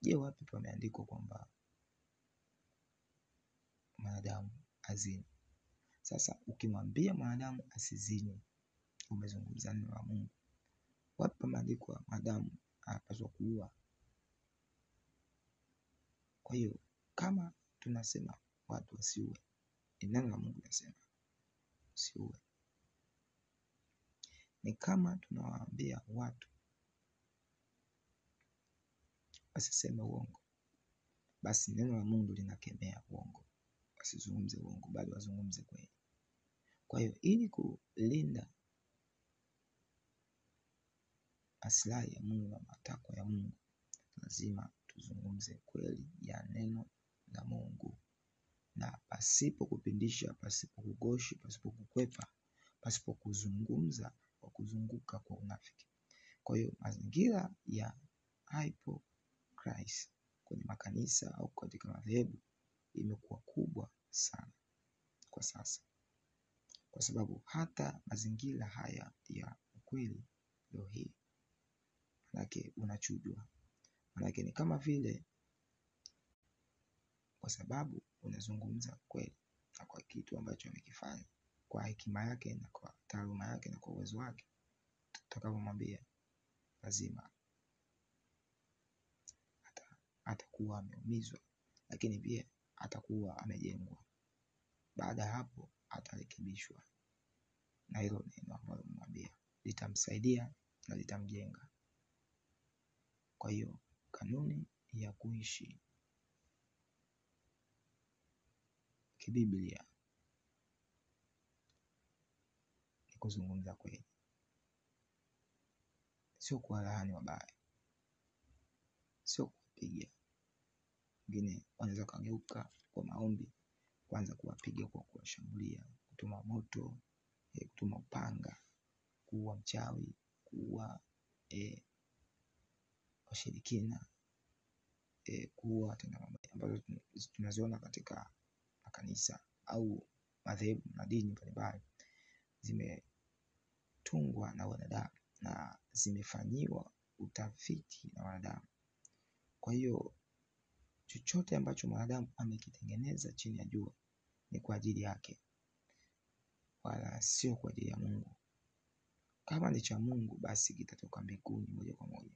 Je, wapi pameandikwa kwamba mwanadamu azini? Sasa ukimwambia mwanadamu asizini, umezungumza neno la Mungu. Wapi pameandikwa mwanadamu anapaswa kuua? Kwa hiyo kama tunasema watu wasiue, neno la Mungu linasema usiue. Ni kama tunawaambia watu wasiseme uongo, basi neno la Mungu linakemea uongo. Wasizungumze uongo, bali wazungumze kweli. Kwa hiyo ili kulinda maslahi ya Mungu na matakwa ya Mungu, lazima tuzungumze kweli ya neno la Mungu, na pasipo kupindisha, pasipo kugoshi, pasipo kukwepa, pasipo kuzungumza kwa kuzunguka kwa unafiki. Kwa hiyo mazingira ya hypocrisy kwenye makanisa au katika madhehebu imekuwa kubwa sana kwa sasa, kwa sababu hata mazingira haya ya ukweli leo hii manake unachujwa. Manake ni kama vile, kwa sababu unazungumza kweli na kwa kitu ambacho amekifanya kwa hekima yake na kwa taaluma yake na kwa uwezo wake, tutakapomwambia lazima atakuwa ameumizwa, lakini pia atakuwa amejengwa. Baada ya hapo atarekebishwa, na hilo neno ambalo mwambia litamsaidia na litamjenga. Kwa hiyo kanuni ya kuishi kibiblia ni kuzungumza kweli, sio kuwalaani wabaya, sio kupiga. Wengine wanaweza kugeuka kwa maombi kuanza kuwapiga kwa kuwashambulia, kutuma moto, kutuma upanga, kuua mchawi, kuua washirikina, kuua tena mabaya, ambazo tunaziona katika makanisa au madhehebu na dini mbalimbali. Zimetungwa na wanadamu na zimefanyiwa utafiti na wanadamu. Kwa hiyo chochote ambacho mwanadamu amekitengeneza chini ya jua ni kwa ajili yake, wala sio kwa ajili ya Mungu. Kama ni cha Mungu, basi kitatoka mbinguni moja kwa moja.